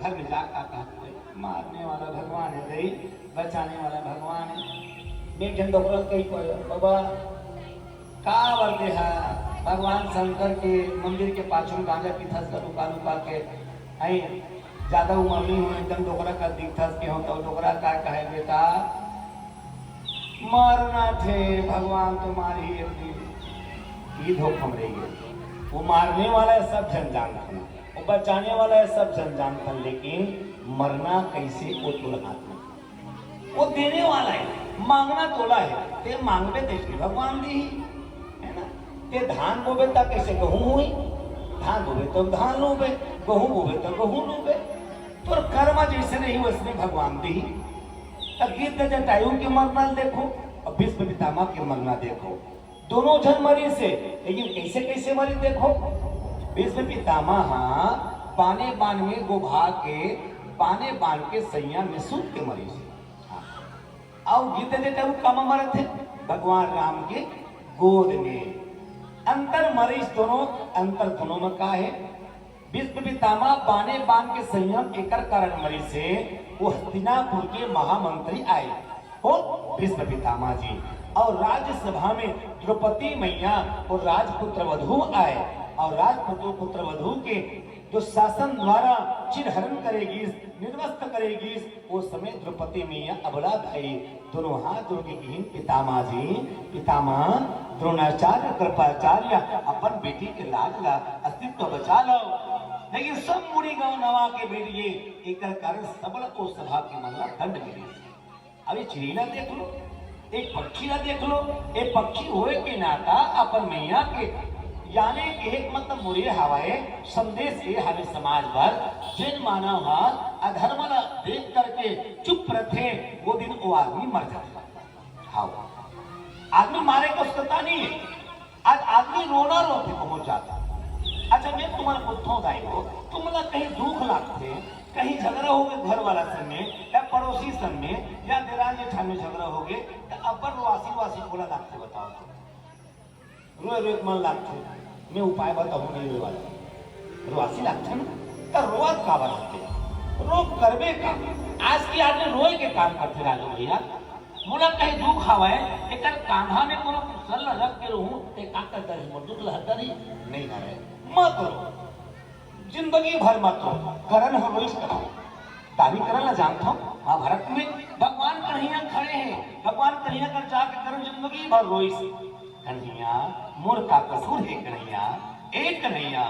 घर में जाकर कहते मारने वाला भगवान है गई, बचाने वाला भगवान है। बेटे डॉक्टर कही बाबा का वर्दे है भगवान शंकर के मंदिर के पाछू गांजा पीथस का लुका लुका के आई ज्यादा उम्र नहीं हुए एकदम डोकरा का दिखथस के हो तो डोकरा का कहे बेटा मारना थे भगवान तुम्हारी ही धोखम रही है। वो मारने वाला है सब जन जानता, वो बचाने वाला है सब जन जानता, लेकिन मरना कैसे वो तुलना वो देने वाला है, मांगना तोला है। ते मांगबे देखे भगवान दी है ना। ते धान बोबे तक कैसे गहूं हुई, धान बोबे तो धान लोबे, गहूं बोबे तो गहूं लोबे। तो कर्म जैसे नहीं वैसे भगवान दी। गीत जटायु के मरना देखो और भीष्म पितामह के मरना देखो, दोनों जन मरी से, लेकिन कैसे कैसे मरी देखो। भीष्म पितामह बाने बान में गोभा के बाने बान के सैया में सूत के मरी से। और गीत जटायु कम मरे थे भगवान राम के गोद में। अंतर मरीज दोनों, अंतर दोनों में का है। भीष्म पितामह बाने बान के संयम एकर कारण मरी से वो हस्तिनापुर के महामंत्री आए और भीष्म पितामह जी, और राज्यसभा में द्रौपदी मैया और राजपुत्र वधु आए, और राजपुत्र पुत्र वधु के जो शासन द्वारा चिरहरण करेगी, निर्वस्त्र करेगी, उस समय द्रौपदी मैया अबला भाई दोनों हाथ जोड़ के कहीं पितामह जी, पितामह द्रोणाचार्य कृपाचार्य अपन बेटी के लाज ला अस्तित्व बचा लो। लेकिन सब मुड़ी गांव नवा के बेटिए एक कारण सबल को सभा के मंगला दंड मिली। अभी चिड़ीला देख लो, एक पक्षी ला देख लो, एक पक्षी होए के नाता अपन मैया के यानी कि एक मतलब मुड़े हवाए संदेश के हमें समाज भर जिन मानव अधर्म देख करके चुप रखे वो दिन वो आदमी मर जाता। हाँ आदमी मारे को सकता नहीं है, आज आदमी रोना रोते पहुंच जाता। अच्छा मैं तुम्हारे बुद्धों गाई हो, तुम्हारा कहीं दुख लागते, कहीं झगड़ा हो गए घर वाला सन में या पड़ोसी सन में या देरान जेठान में झगड़ा हो गए तो अपन वासी वासी बोला लागते, बताओ तो रोए रोए मन लागते। मैं उपाय बताऊं नहीं रोए वाला रोआसी लागते ना तो रोज का बनाते रो करबे का। आज की आदमी रोए के काम करते रहो भैया, मोला कहीं दुख हवाए एक कांधा में कोनो सल रख के रहूं ते का करता है मोर दुख लहता नहीं करे मत रो, जिंदगी भर मत रो, करण हो रोइस करो। तारी करन ला जानता हूं महाभारत में भगवान कन्हैया खड़े हैं, भगवान कन्हैया कर जाके करण जिंदगी भर रोइस। कन्हैया मोर का कसूर है कन्हैया, एक कन्हैया